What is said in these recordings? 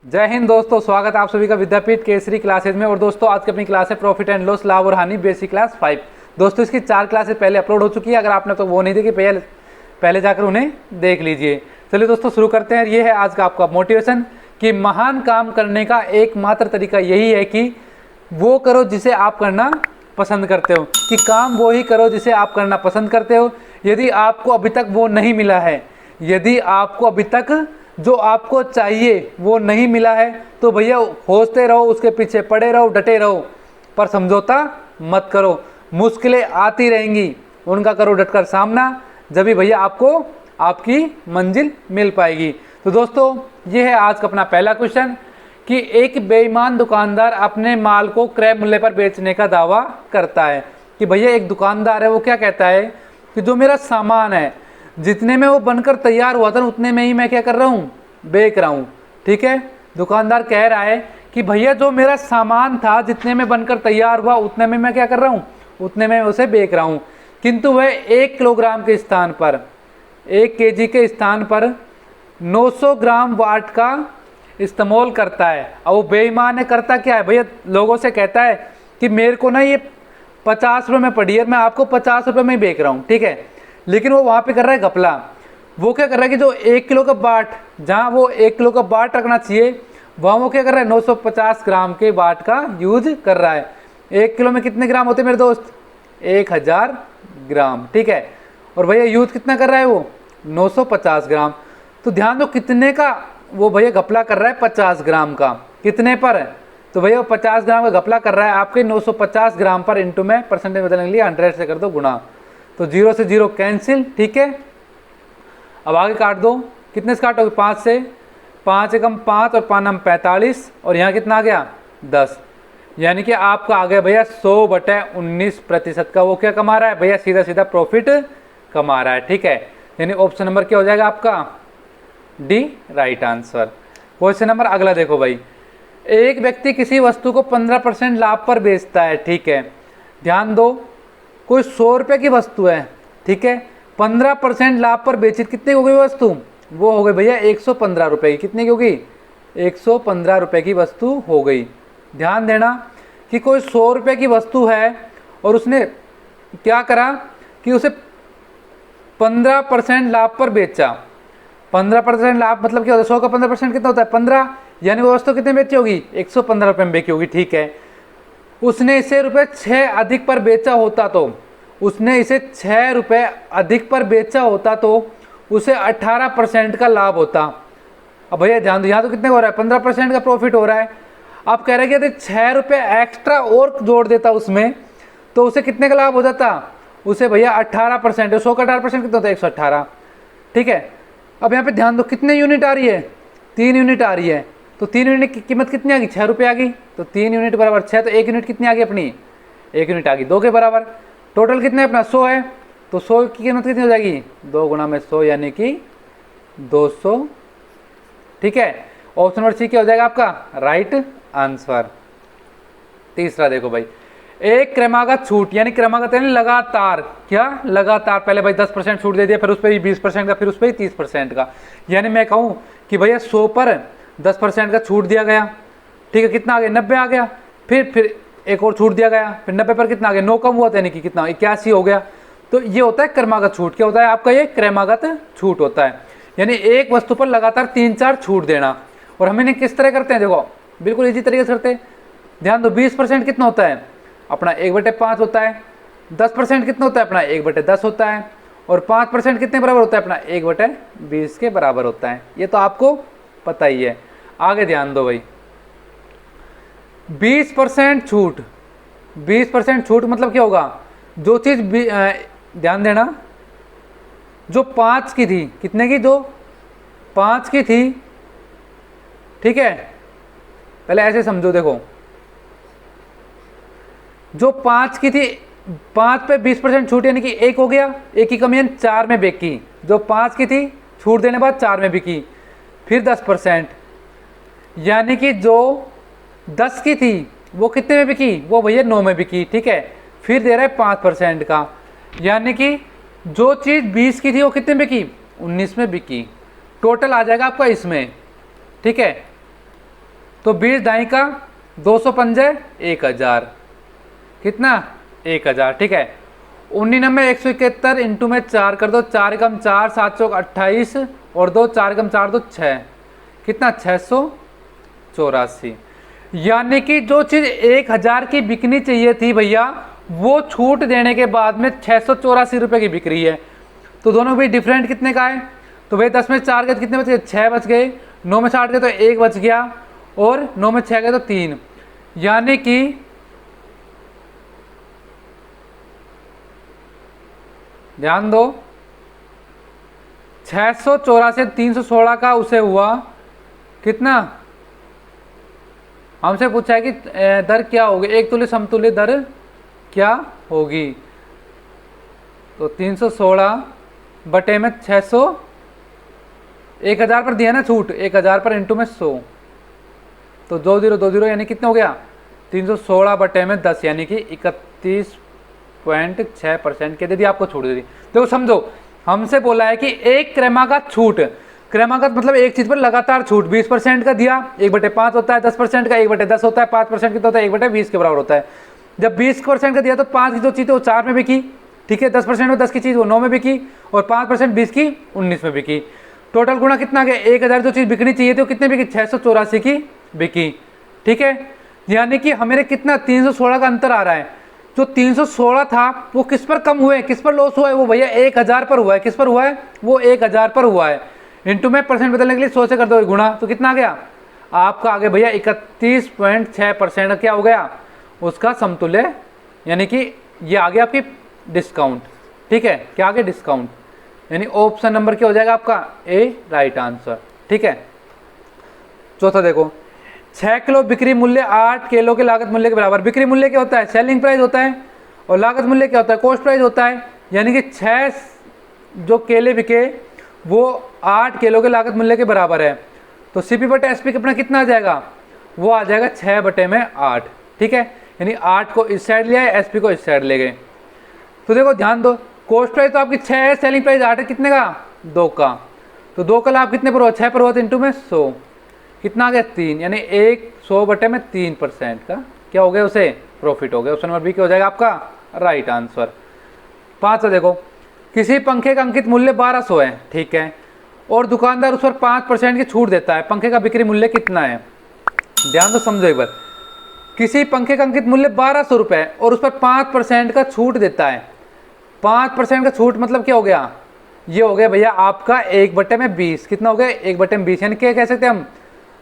जय हिंद दोस्तों, स्वागत है आप सभी का विद्यापीठ केसरी क्लासेज में। और दोस्तों आज की अपनी क्लास है प्रॉफिट एंड लॉस, लाभ और हानि, बेसिक क्लास 5। दोस्तों इसकी 4 क्लासेज पहले अपलोड हो चुकी है, अगर आपने तो वो नहीं देखी पहले जाकर उन्हें देख लीजिए। चलिए दोस्तों शुरू करते हैं। ये है आज का आपका मोटिवेशन कि महान काम करने का एकमात्र तरीका यही है कि वो करो जिसे आप करना पसंद करते हो, कि काम वो ही करो जिसे आप करना पसंद करते हो। यदि आपको अभी तक वो नहीं मिला है, यदि आपको अभी तक जो आपको चाहिए वो नहीं मिला है, तो भैया खोजते रहो, उसके पीछे पड़े रहो, डटे रहो, पर समझौता मत करो। मुश्किलें आती रहेंगी, उनका करो डटकर सामना, जब भी भैया आपको आपकी मंजिल मिल पाएगी। तो दोस्तों ये है आज का अपना पहला क्वेश्चन कि एक बेईमान दुकानदार अपने माल को क्रय मूल्य पर बेचने का दावा करता है। कि भैया एक दुकानदार है, वो क्या कहता है कि जो मेरा सामान है, जितने में वो बनकर तैयार हुआ था उतने में ही मैं क्या कर रहा हूँ, बेच रहा हूँ। ठीक है, दुकानदार कह रहा है कि भैया जो मेरा सामान था जितने में बनकर तैयार हुआ उतने में मैं क्या कर रहा हूँ, उतने में उसे बेच रहा हूँ। किंतु वह 1 किलोग्राम के स्थान पर, 1 केजी के स्थान पर 900 ग्राम वाट का इस्तेमाल करता है। अब वो बेईमान है, करता क्या है भैया, लोगों से कहता है कि मेरे को ना ये 50 रुपये में पड़ी है, मैं आपको 50 रुपये में ही बेच रहा हूँ। ठीक है, लेकिन वो वहाँ पे कर रहा है घपला। वो क्या कर रहा है कि जो 1 किलो का बाट, जहाँ वो 1 किलो का बाट रखना चाहिए, वहाँ वो क्या कर रहा है 950 ग्राम के बाट का यूज कर रहा है। 1 किलो में कितने ग्राम होते हैं मेरे दोस्त, 1000 ग्राम। ठीक है, और भैया यूज कितना कर रहा है वो, 950 ग्राम। तो ध्यान दो कितने का वो भैया घपला कर रहा है, 50 ग्राम का। कितने पर, तो भैया वो 50 ग्राम का घपला कर रहा है आपके 950 ग्राम पर। इंटू में परसेंटेज बदलने के लिए 100 से कर दो गुणा, तो 0 से 0 कैंसिल। ठीक है, अब आगे काट दो, कितने से काटोगे, 5 से, 5 एकम 5 और 5 नम 45, और यहाँ कितना आ गया 10। यानी कि आपका आ गया भैया 100/19% का वो क्या कमा रहा है भैया, सीधा सीधा प्रॉफिट कमा रहा है। ठीक है, यानी ऑप्शन नंबर क्या हो जाएगा आपका, D right answer. Question number अगला देखो भाई, एक व्यक्ति किसी वस्तु को 15% लाभ पर बेचता है। ठीक है, ध्यान दो, कोई 100 रुपये की वस्तु है, ठीक है, 15% लाभ पर बेची, कितने हो गई वस्तु, वो हो गई भैया 115 रुपये की। कितने की होगी, 115 रुपये की वस्तु हो गई। ध्यान देना कि कोई 100 रुपये की वस्तु है और उसने क्या करा कि उसे 15% लाभ पर बेचा। 15% लाभ मतलब क्या होता है, 100 का 15% कितना होता है, 15, यानी वो वस्तु कितने बेची होगी, 115 रुपये में बेची होगी। ठीक है, उसने इसे रुपये 6 अधिक पर बेचा होता, तो उसने इसे 6 रुपये अधिक पर बेचा होता तो उसे 18% का लाभ होता। अब भैया ध्यान दो, यहाँ तो कितने हो रहा है, 15% का प्रॉफिट हो रहा है। आप कह रहे हैं कि यदि 6 रुपये एक्स्ट्रा और जोड़ देता उसमें, तो उसे कितने का लाभ हो जाता, उसे भैया 18%। 100 का 18% कितना होता है, 118। ठीक है, अब यहाँ पे ध्यान दो कितने यूनिट आ रही है, 3 यूनिट आ रही है। तो 3 यूनिट की कीमत कितनी आ गई, 6 रुपये आ गई। तो 3 यूनिट बराबर 6, तो 1 यूनिट कितनी आ गई अपनी, 1 यूनिट आ गई 2 के बराबर। टोटल कितने अपना 100 है, तो 100 की कीमत कितनी हो जाएगी, 2 गुणा में 100 यानी कि 200। ठीक है, ऑप्शन नंबर सी क्या हो जाएगा आपका, राइट आंसर। तीसरा देखो भाई, एक क्रमागत छूट, यानी क्रमागत यानी लगातार, क्या लगातार, पहले भाई 10% छूट दे दिया, फिर उस पर भी 20% का, फिर उस पर भी 30% का। यानी मैं कहूँ कि भैया 100 पर 10% का छूट दिया गया। ठीक है, कितना आ गया, 90 आ गया। फिर एक और छूट दिया गया, फिर 90 पर कितना आ गया, 9 कम हुआ था, यानी कि कितना, 81 हो गया। तो ये होता है क्रमागत छूट। क्या होता है आपका, ये क्रमागत छूट होता है, यानी एक वस्तु पर लगातार 3-4 छूट देना। और हम इन्हें किस तरह करते हैं, देखो बिल्कुल इजी तरीके से करते हैं। ध्यान दो, 20% कितना होता है अपना, 1/5 होता है। 10% कितना होता है अपना, 1/10 होता है। और 5% कितने बराबर होता है अपना, 1/20 के बराबर होता है। ये तो आपको पता ही है। आगे ध्यान दो भाई, 20% छूट, 20% छूट मतलब क्या होगा, जो चीज़ ध्यान देना, जो 5 की थी, कितने की, जो 5 की थी, ठीक है, पहले ऐसे समझो, देखो जो 5 की थी, 5 पे 20% छूट यानी कि 1 हो गया, 1 की कमी 4 में बिकी। जो 5 की थी छूट देने बाद 4 में बिकी, फिर 10%, यानी कि जो 10 की थी वो कितने में बिकी, वो भैया 9 में बिकी। ठीक है, फिर दे रहा है 5% का, यानी कि जो चीज़ 20 की थी वो कितने में बिकी, 19 में बिकी। टोटल आ जाएगा आपका इसमें। ठीक है, तो 20 ढाई का 200 पंजे 1000, कितना 1000, ठीक है। 99 171 इंटू में 4 कर दो, 4 कम 4 7 चौक 28 और 2 4 कम 4 2 6, कितना 684। यानी कि जो चीज़ 1000 की बिकनी चाहिए थी भैया, वो छूट देने के बाद में 684 रुपये की बिक रही है। तो दोनों भी डिफरेंट कितने का है? तो भाई 10 में 4 गए तो कितने बच गए? 6 बच गए। 9 में 8 गए तो 1 बच गया, और 9 में 6 गए तो 3। यानी कि ध्यान दो, 684 316 का उसे हुआ कितना? हमसे पूछा है कि दर क्या होगी, एक तुल्य समतुल्य दर क्या होगी। तो 316 बटे में 600, 1000 पर दिया ना छूट, 1000 पर इंटू में 100, तो 2020 यानी कितना हो गया? 316 बटे में 10 यानी कि 31.6% के दे दी, आपको छूट दे दी। देखो समझो, हमसे बोला है कि एक क्रमागत छूट, क्रमागत मतलब एक चीज पर लगातार छूट 20% का दिया, 1/5 होता है, 10% का 1/10 होता है, 5% कितना होता है? 1/20 के बराबर होता है। जब 20% का दिया तो 5 की जो चीज़ वो 4 में बिकी, ठीक है। 10% में 10 की चीज़ वो 9 में बिकी, और 5% 20 की 19 में बिकी। टोटल गुणा कितना आ गया? 1000 जो चीज़ बिकनी चाहिए थी वो कितने बिकी? 684 की बिकी, ठीक है। यानी कि हमें कितना 316 का अंतर आ रहा है। जो 316 था वो किस पर कम हुए, किस पर लॉस हुआ है? वो भैया 1000 पर हुआ है। किस पर हुआ है? वो 1000 पर हुआ है। इंटू में परसेंट बदलने के लिए 100 से कर दो गुणा, तो कितना आ गया? आपका आ गया भैया 31.6% क्या हो गया उसका समतुल्य, यानी कि ये आ गया आपकी डिस्काउंट, ठीक है। क्या आ गया? डिस्काउंट, यानी ऑप्शन नंबर क्या हो जाएगा आपका? ए राइट आंसर, ठीक है। चौथा देखो, 6 किलो बिक्री मूल्य 8 किलो के लागत मूल्य के बराबर। बिक्री मूल्य क्या होता है? सेलिंग प्राइस होता है, और लागत मूल्य क्या होता है? कॉस्ट प्राइस होता है। यानी कि 6 जो केले बिके वो 8 किलो के लागत मूल्य के बराबर है। तो सीपी बटे एसपी कितना कितना आ जाएगा? वो आ जाएगा 6 बटे में 8, ठीक है। यानी 8 को इस साइड लिया है, एसपी को इस साइड ले गए। तो देखो ध्यान दो, कॉस्ट प्राइस तो आपकी 6 है, सेलिंग प्राइस 8 है, कितने का? 2 का। तो 2 का लाभ कितने पर हुआ? 6 पर हुआ, तो इंटू में 100, कितना आ गया? 3, यानी 100 बटे में 3% का क्या हो गया? उसे प्रॉफिट हो गया। ऑप्शन नंबर बी क्या हो जाएगा आपका? Right answer. 5 देखो, किसी पंखे का अंकित मूल्य 1200 है, ठीक है, और दुकानदार उस पर 5% की छूट देता है। पंखे का बिक्री मूल्य कितना है? ध्यान तो समझो एक बार, किसी पंखे का अंकित मूल्य 1200 रुपये और उस पर 5% का छूट देता है। 5% का छूट मतलब क्या हो गया? ये हो गया भैया आपका 1/20, कितना हो गया? 1/20, यानी क्या कह सकते हैं हम,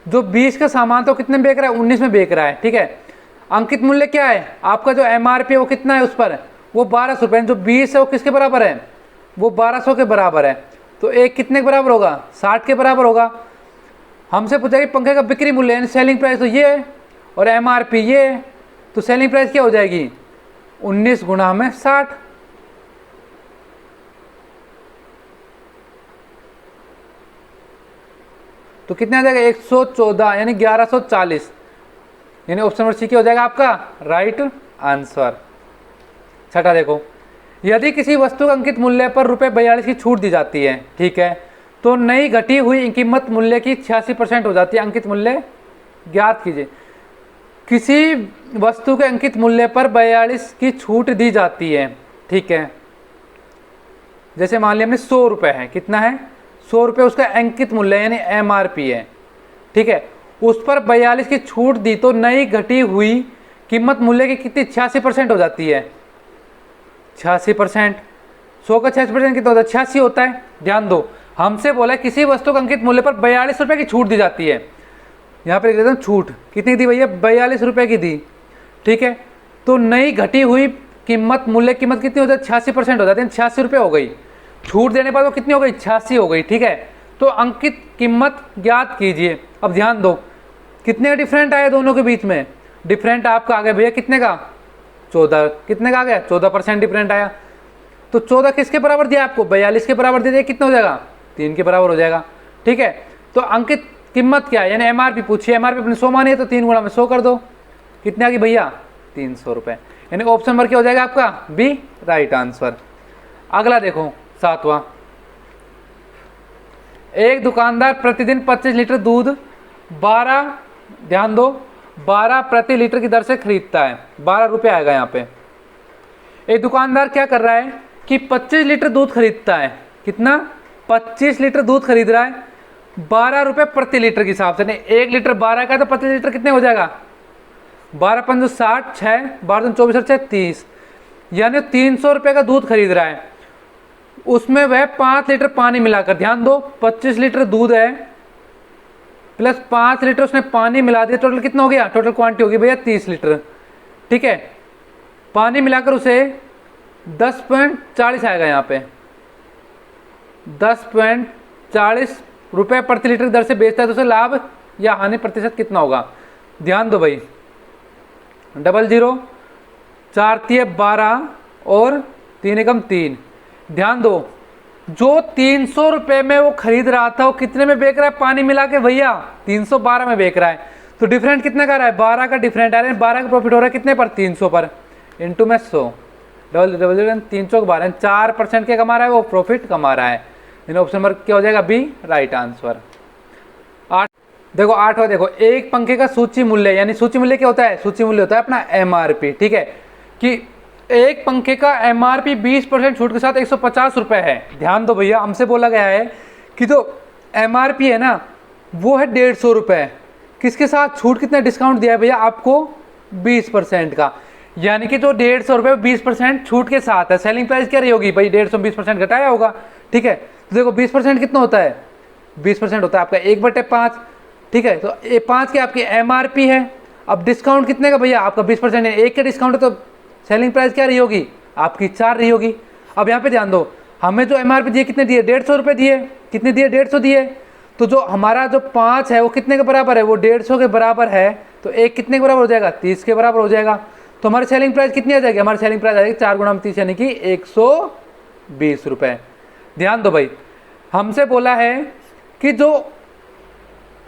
जो 20 का सामान तो कितने में बेच रहा है? 19 में बेच रहा है, ठीक है। अंकित मूल्य क्या है आपका? जो एमआरपी है वो कितना है उस पर? वो 1200 रुपये। जो 20 है वो किसके बराबर है? वो 1200 के बराबर है। तो एक कितने के बराबर होगा? 60 के बराबर होगा। हमसे पूछा कि पंखे का बिक्री मूल्य यानी सेलिंग प्राइस तो ये है, और एमआरपी ये है, तो सेलिंग प्राइस क्या हो जाएगी? 19 गुणा में 60, तो कितना आ जाएगा? 114, यानी 1140, यानी ऑप्शन नंबर सी क्या हो जाएगा आपका? Right answer. छठा देखो, यदि किसी वस्तु का अंकित मूल्य पर ₹42 की छूट दी जाती है, ठीक है, तो नई घटी हुई कीमत मूल्य की 86% हो जाती है। अंकित मूल्य ज्ञात कीजिए। किसी वस्तु के अंकित मूल्य पर 42 की छूट दी जाती है, ठीक है। जैसे मान लिया हमने 100 रुपये है, कितना है? 100 रुपये उसका अंकित मूल्य यानी एमआरपी है, ठीक है। उस पर 42 की छूट दी तो नई घटी हुई कीमत मूल्य की कितनी? 86% हो जाती है। 86%, 100 का 86% कितना होता है? 86 होता है। ध्यान दो, हमसे बोला किसी वस्तु का अंकित मूल्य पर 42 रुपये की छूट दी जाती है। यहाँ पे लिख देता हूँ छूट कितनी दी भैया? 42 रुपये की दी, ठीक है। तो नई घटी हुई कीमत मूल्य कीमत कितनी हो जाती है? 86% हो जाती है, 86 रुपये हो गई। छूट देने पर वो कितनी हो गई? 86 हो गई, ठीक है। तो अंकित कीमत ज्ञात कीजिए। अब ध्यान दो, कितने का डिफरेंट आया दोनों के बीच में? डिफरेंट आपका आ गया भैया कितने का? 14। कितने का आ गया? 14% डिफरेंट आया। तो 14 किसके बराबर दिया आपको? 42 के बराबर दे दिया, कितना हो जाएगा? 3 के बराबर हो जाएगा, ठीक है। तो अंकित कीमत क्या है यानी एमआरपी पूछिए। एमआरपी अपने 100 मानी है तो 3 गुणा में 100 कर दो, कितने आ गई भैया? 300 रुपये, यानी ऑप्शन नंबर क्या हो जाएगा आपका? B right answer. अगला देखो 7वां, एक दुकानदार प्रतिदिन 25 लीटर दूध 12 ध्यान दो, 12 प्रति लीटर की दर से खरीदता है, 12 रुपये आएगा यहाँ पे। एक दुकानदार क्या कर रहा है कि 25 लीटर दूध खरीदता है, कितना, 25 लीटर दूध खरीद रहा है, 12 रुपये प्रति लीटर के हिसाब से। नहीं, 1 लीटर 12 का है तो 25 लीटर कितने हो जाएगा, 12 पंच 60, 6 12 24 और 6 30, यानी 300 रुपये का दूध खरीद रहा है। उसमें वह 5 लीटर पानी मिलाकर, ध्यान दो 25 लीटर दूध है प्लस 5 लीटर उसने पानी मिला दिया, टोटल कितना हो गया, टोटल क्वांटिटी होगी भैया 30 लीटर, ठीक है। पानी मिलाकर उसे 10.40 आएगा यहाँ पे, 10.40 रुपये प्रति लीटर की दर से बेचता है, तो उसे लाभ या हानि प्रतिशत कितना होगा। ध्यान दो भाई, 00 4 तिये 12 और 3 एकम 3। ध्यान दो, जो 300 रुपये में वो खरीद रहा था वो कितने में बेच रहा है, पानी मिला के भैया 312 में बेच रहा है। तो डिफरेंट कितने का रहा है, 12 का डिफरेंट आ रहा है, 12 का प्रॉफिट हो रहा है कितने पर, 300 पर, इंटू में 100, डबल 300 के 12, 4% के कमा रहा है वो, प्रॉफिट कमा रहा है। इन ऑप्शन नंबर क्या हो जाएगा, बी राइट आंसर। 8 देखो, 8वां देखो, एक पंखे का सूची मूल्य, यानी सूची मूल्य क्या होता है, सूची मूल्य होता है अपना एमआरपी, ठीक है, कि एक पंखे का एमआरपी 20% छूट के साथ 150 रुपये है। ध्यान दो भैया, हमसे बोला गया है कि जो एमआरपी है ना वो है 150 रुपये, किसके साथ छूट, कितना डिस्काउंट दिया है भैया आपको, 20% का, यानी कि जो 150 रुपये 20% छूट के साथ है। सेलिंग प्राइस क्या रही होगी भाई, 150 20% घटाया होगा, ठीक है। तो देखो 20% कितना होता है, 20% होता है आपका 1/5, ठीक है। तो ये 5 की आपकी एमआरपी है, अब डिस्काउंट कितने का भैया आपका 20% है, 1 का डिस्काउंट है, तो सेलिंग प्राइस क्या रही होगी आपकी, 4 रही होगी। अब यहाँ पे ध्यान दो, हमें जो एमआरपी दिए कितने दिए, 150 रुपये दिए, कितने दिए, 150 दिए, तो जो हमारा जो 5 है वो कितने के बराबर है, वो 150 के बराबर है, तो 1 कितने के बराबर हो जाएगा, 30 के बराबर हो जाएगा। तो हमारी सेलिंग प्राइस कितनी आ जाएगी, हमारी सेलिंग प्राइस आ जाएगी 4 गुणा 30 यानी कि 120 रुपये। ध्यान दो भाई, हमसे बोला है कि जो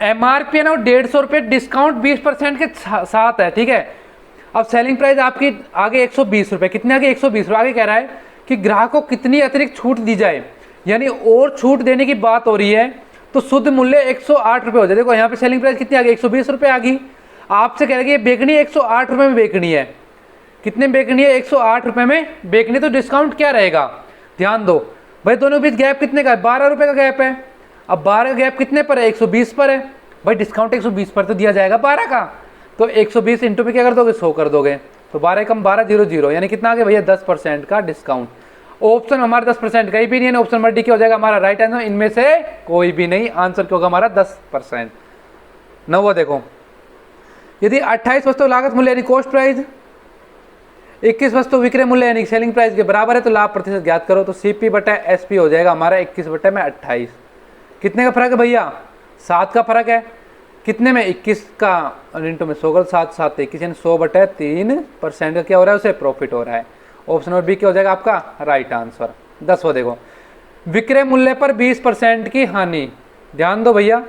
एमआरपी है ना वो 150 रुपये, डिस्काउंट 20% के साथ है, ठीक है। अब सेलिंग प्राइस आपकी आगे 120 रुपये, कितने आगे 120 रुपये, आगे कह रहा है कि ग्राहक को कितनी अतिरिक्त छूट दी जाए, यानी और छूट देने की बात हो रही है, तो शुद्ध मूल्य 108 रुपये हो जाए। देखो यहाँ पे सेलिंग प्राइस कितनी आ गई, 120 रुपये आ गई, आपसे कह रहे हैं ये बेचनी है 108 रुपये में बेचनी है, कितने में बेचनी है, 108 रुपये में बेचनी, तो डिस्काउंट क्या रहेगा। ध्यान दो भाई, दोनों के बीच गैप कितने का है, 12 रुपये का गैप है। अब 12 का गैप कितने पर है, 120 पर है भाई, डिस्काउंट 120 पर तो दिया जाएगा 12 का, तो 120 इंटू में क्या कर दोगे, 100 कर दोगे, तो 12 कम 12 0 0, यानी कितना आ गया भैया 10% का डिस्काउंट। ऑप्शन हमारा 10% कहीं भी नहीं है, ऑप्शन नंबर डी क्या हो जाएगा हमारा राइट आंसर, इनमें से कोई भी नहीं, आंसर क्या होगा हमारा 10%। 9वां देखो, यदि 28 वस्तु लागत मूल्य यानी कॉस्ट प्राइस 21 वस्तु विक्रय मूल्य यानी सेलिंग प्राइस के बराबर है, तो लाभ प्रतिशत ज्ञात करो। तो CP बटा SP हो जाएगा हमारा 21 बटे में 28, कितने का फर्क है भैया, 7 का फर्क है, कितने में 21 का इंटू में 100 कर, 7 7 21 यानी 100 बटे 3% का क्या हो रहा है, उसे प्रॉफिट हो रहा है। ऑप्शन नंबर बी क्या हो जाएगा आपका राइट आंसर। 10वां देखो, विक्रय मूल्य पर 20% की हानि। ध्यान दो भैया,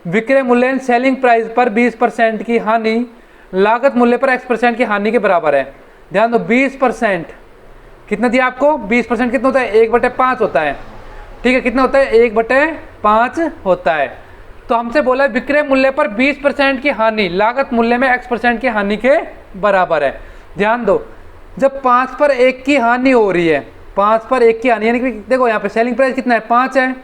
विक्रय मूल्य सेलिंग प्राइस पर 20% की हानि लागत मूल्य पर X% की हानि के बराबर है। ध्यान दो 20% कितना दिया आपको, 20% कितना होता है, 1/5 होता है, ठीक है, कितना होता है 1/5 होता है। तो हमसे बोला है विक्रय मूल्य पर 20% की हानि लागत मूल्य में X% की हानि के बराबर है। ध्यान दो, जब 5 पर 1 की हानि हो रही है, 5 पर 1 की हानि यानी कि देखो यहाँ पे सेलिंग प्राइस कितना है 5 है,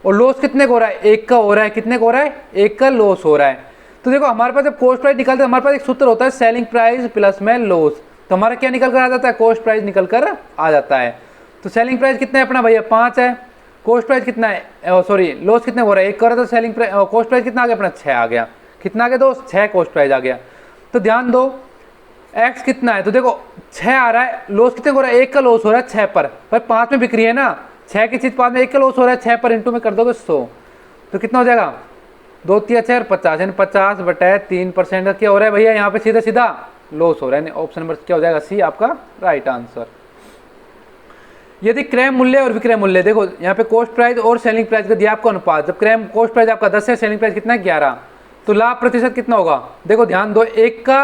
और लॉस कितने को हो रहा है, 1 का हो रहा है, कितने को हो रहा है, 1 का लॉस हो रहा है। तो देखो हमारे पास जब कॉस्ट प्राइस निकलते हैं, हमारे पास एक सूत्र होता है सेलिंग प्राइस प्लस में लॉस, तो हमारा क्या निकल कर आ जाता है, कॉस्ट प्राइस निकल कर आ जाता है। तो सेलिंग प्राइस कितना है अपना भैया 5 है, कॉस्ट प्राइस कितना है, सॉरी लॉस कितने हो रहा है, 1 कर रहा था, सेलिंग प्राइस कॉस्ट प्राइस कितना आ गया अपना 6 आ गया, कितना आ गया दोस्त 6 कॉस्ट प्राइस आ गया। तो ध्यान दो एक्स कितना है, तो देखो 6 आ रहा है, लॉस कितने हो रहा है, 1 का लॉस हो रहा है 6 पर 5 में बिक्री है ना, 6 की चीज़ 5 में 1 का लॉस हो रहा है 6 पर, इंटू में कर दोगे 100, तो कितना हो जाएगा 2 3 6 50 यानी 50 बटे 3% का क्या हो रहा है भैया, यहाँ पे सीधा सीधा लॉस हो रहा है। ऑप्शन नंबर क्या हो जाएगा सी आपका राइट आंसर। यदि क्रय मूल्य और विक्रय मूल्य, देखो यहाँ पे कॉस्ट प्राइस और सेलिंग प्राइस का दिया आपको अनुपात, जब क्रय कॉस्ट प्राइस आपका 10 है, सेलिंग प्राइस कितना है 11, तो लाभ प्रतिशत कितना होगा, देखो ध्यान दो 1 का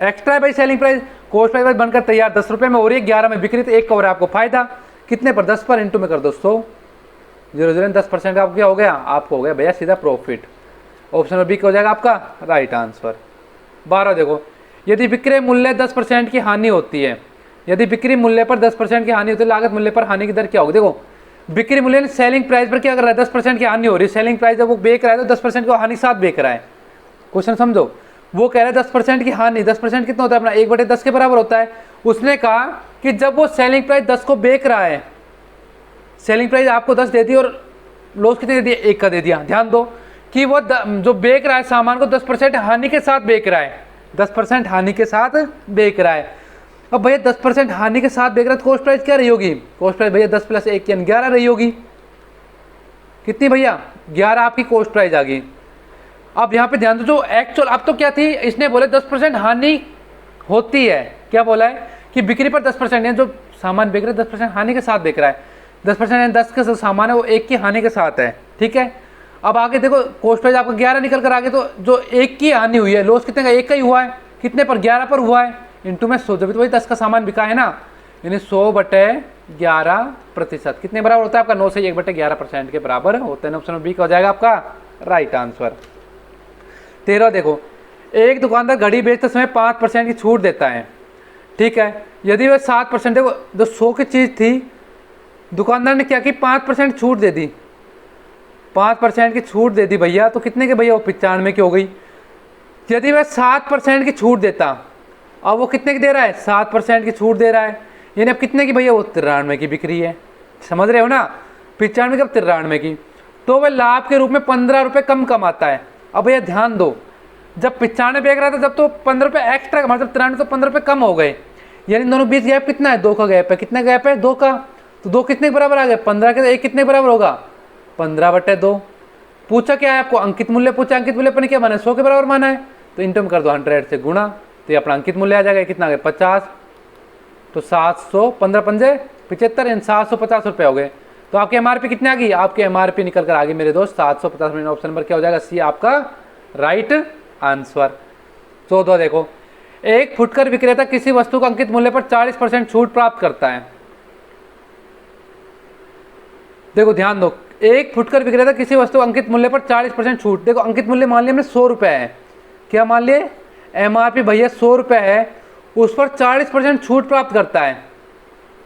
एक्स्ट्रा है भाई सेलिंग प्राइस, कॉस्ट प्राइस बनकर तैयार 10 रुपये में हो रही है, 11 में बिक्री, तो 1 का हो रहा है आपको फायदा, कितने पर 10 पर, इंटू में कर दो 100, 0 0 10% का आपको क्या हो गया, आपको हो गया भैया सीधा प्रॉफिट। ऑप्शन नंबर बी क्या हो जाएगा आपका राइट आंसर। 12 देखो, यदि विक्रय मूल्य 10% की हानि होती है, यदि बिक्री मूल्य पर 10% की हानि होती है, लागत मूल्य पर हानि की दर क्या होगी। देखो बिक्री मूल्य सेलिंग प्राइस पर क्या कर रहा है, 10% की हानि हो रही है। सेलिंग प्राइस जब वो बेच रहा है तो 10% को हानि के साथ बेच रहा है। क्वेश्चन समझो, वो कह रहा है 10% की हानि, 10% कितना होता है अपना 1/10 के बराबर होता है। उसने कहा कि जब वो सेलिंग प्राइस 10 को बेच रहा है, सेलिंग प्राइस आपको 10 दे दी और लॉस कितने दे दिया, 1 का दे दिया। ध्यान दो कि वो जो बेच रहा है सामान को 10% हानि के साथ बेच रहा है, 10% हानि के साथ बेच रहा है। अब भैया 10% हानि के साथ बेच रहा है तो कॉस्ट प्राइस क्या रही होगी, कॉस्ट प्राइस भैया 10 + 1 यानी 11 रही होगी। कितनी भैया, 11 आपकी कॉस्ट प्राइस आ गई। अब यहाँ पे ध्यान दो, जो एक्चुअल अब तो क्या थी, इसने बोले 10% हानि होती है। क्या बोला है कि बिक्री पर 10% है, जो सामान बेच रहा है 10% हानि के साथ बेच रहा है। 10% 10 का सामान है वो 1 की हानि के साथ है, ठीक है। अब आगे देखो कॉस्ट प्राइस आपका 11 निकल कर आगे, तो जो 1 की हानि हुई है, लॉस कितने का, 1 का ही हुआ है। कितने पर, 11 पर हुआ है। इंटू में 100, जब तो वही 10 का सामान बिका है ना, यानी 100/11%। कितने बराबर होता है आपका, 9 से 1/11% के बराबर होता है। ऑप्शन बी का हो जाएगा आपका राइट आंसर। 13 देखो, एक दुकानदार घड़ी बेचते समय 5% की छूट देता है, ठीक है। यदि वह 7%, देखो जो 100 की चीज थी, दुकानदार ने क्या की, 5% छूट दे दी, 5% की छूट दे दी भैया, तो कितने के भैया, वो 95 की हो गई। यदि वह 7% की छूट देता, अब वो कितने की दे रहा है, 7% की छूट दे रहा है, यानी अब कितने की भैया, वो 93 की बिक्री है। समझ रहे हो ना, 95 की, अब 93 की, तो वह लाभ के रूप में 15 रुपये कम कमाता है। अब भैया ध्यान दो, जब 95 बेच रहा था जब तो 15 रुपये एक्स्ट्रा, मतलब 93 तो 15 रुपये कम हो गए, यानी दोनों बीच गैप कितना है, 2 का गैप है। कितना गैप है, 2 का, तो 2 कितने के बराबर आ गए, 15 के, तो 1 कितने बराबर होगा, 15/2। पूछा क्या है आपको, अंकित मूल्य पूछा, अंकित मूल्य पर क्या माना है, 100 के बराबर माना है, तो इंटू में कर दो 100 से गुणा, तो ये अपना अंकित मूल्य आ जाएगा। कितना आ गया, 50, तो 700, 15×5 = 75, यानी 750 रुपये हो गए। तो आपके MRP कितने आ गई, आपके MRP निकल कर आ गई मेरे दोस्त 750। ऑप्शन नंबर क्या हो जाएगा, सी आपका राइट आंसर। 14 देखो, एक फुटकर विक्रेता किसी वस्तु का अंकित मूल्य पर 40% छूट प्राप्त करता है। देखो ध्यान दो, एक फुटकर विक्रेता किसी वस्तु का अंकित मूल्य पर 40% छूट, देखो अंकित मूल्य मान लिया हमने 100 रुपये है, क्या मान लिए, MRP भैया 100 रुपये है, उस पर 40% छूट प्राप्त करता है।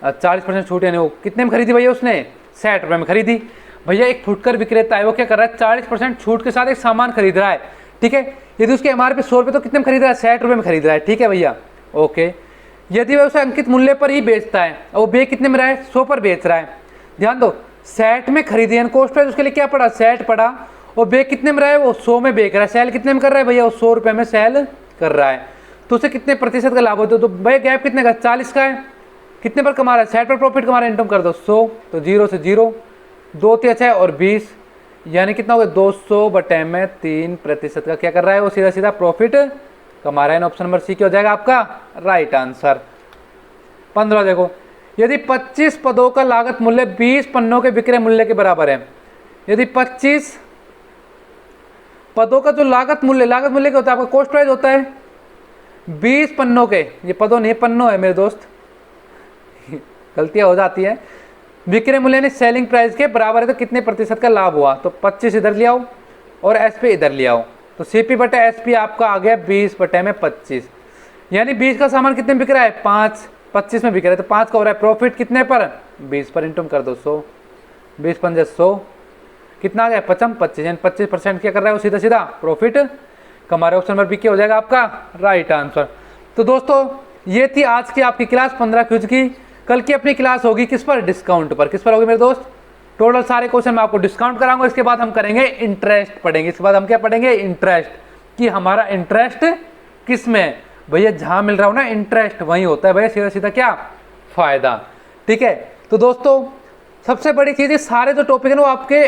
40% छूट यानी वो कितने में खरीदी भैया, उसने 60 रुपये में खरीदी। भैया एक फुटकर विक्रेता है, वो क्या कर रहा है, 40% छूट के साथ एक सामान खरीद रहा है, ठीक है। यदि उसके MRP 100 रुपये, तो कितने में खरीद रहा है, 60 रुपये में खरीद रहा है, ठीक है भैया, ओके। यदि वह उसे अंकित मूल्य पर ही बेचता है, और वो बेच कितने में रहा है, 100 पर बेच रहा है। ध्यान दो, 60 में खरीदी, कॉस्ट प्राइस उसके लिए क्या पड़ा, 60 पड़ा, और बेच कितने में रहा है, वो 100 में बेच रहा है। सेल कितने में कर रहा है भैया, वो 100 रुपये में सेल कर रहा है, तो उसे कितने प्रतिशत का लाभ होता है, तो भैया गैप कितने का, 40 का है। कितने पर कमा रहा है, 60 पर प्रॉफिट कमा रहा है, इनकम कर दो 100, तो 0 से 0, 2 × 6 और 20, यानी कितना हो गया, 200/3% का क्या कर रहा है, वो सीधा सीधा प्रॉफिट कमा रहा है। ऑप्शन नंबर सी क्या हो जाएगा आपका राइट आंसर। 15 देखो, यदि 25 पदों का लागत मूल्य 20 पन्नों के विक्रय मूल्य के बराबर है, यदि 25 पदों का जो लागत मूल्य क्या होता है आपका, कॉस्ट प्राइस होता है, 20 पन्नों के, ये पदों नहीं पन्नों है मेरे दोस्त, गलतियां हो जाती है, विक्रय मूल्य ने सेलिंग प्राइस के बराबर है, तो कितने प्रतिशत का लाभ हुआ, तो 25 इधर ले आओ और SP इधर ले आओ, तो CP/SP आपका आ गया 20/25, यानी 20 का सामान कितने में बिक रहा है, 25 में बिक रहा है, तो 5 का हो रहा है प्रॉफिट कितने पर, 20 पर, इंटू कर दो 100, 20×5 100, कितना आ गया 25, यानी 25% क्या कर रहा है वो सीधा सीधा प्रॉफिट कमा रहे। ऑप्शन नंबर बी क्या हो जाएगा आपका राइट आंसर। तो दोस्तों ये थी आज की आपकी क्लास 15 क्विज की। कल की अपनी क्लास होगी किस पर, डिस्काउंट पर। किस पर होगी मेरे दोस्त, टोटल सारे क्वेश्चन मैं आपको डिस्काउंट कराऊंगा। इसके बाद हम करेंगे इंटरेस्ट पढ़ेंगे, इसके बाद हम क्या पढ़ेंगे, इंटरेस्ट, कि हमारा इंटरेस्ट किस में भैया, जहां मिल रहा हो ना इंटरेस्ट वही होता है भैया सीधा सीधा क्या फायदा, ठीक है। तो दोस्तों सबसे बड़ी चीज है, सारे जो टॉपिक है वो आपके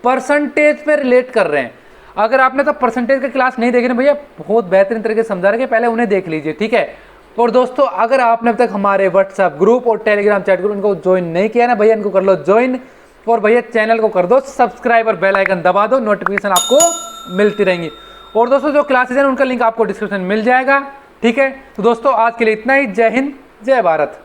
परसेंटेज पे रिलेट कर रहे हैं। अगर आपने तो परसेंटेज की क्लास नहीं देखी ना भैया, बहुत बेहतरीन तरीके से समझा रहे, पहले उन्हें देख लीजिए, ठीक है। और दोस्तों अगर आपने अब तक हमारे व्हाट्सएप ग्रुप और टेलीग्राम चैट ग्रुप इनको ज्वाइन नहीं किया ना भैया, इनको कर लो ज्वाइन, और भैया चैनल को कर दो सब्सक्राइब और बेल आइकन दबा दो, नोटिफिकेशन आपको मिलती रहेंगी। और दोस्तों जो क्लासेज हैं उनका लिंक आपको डिस्क्रिप्शन में मिल जाएगा, ठीक है। तो दोस्तों आज के लिए इतना ही, जय हिंद जय भारत।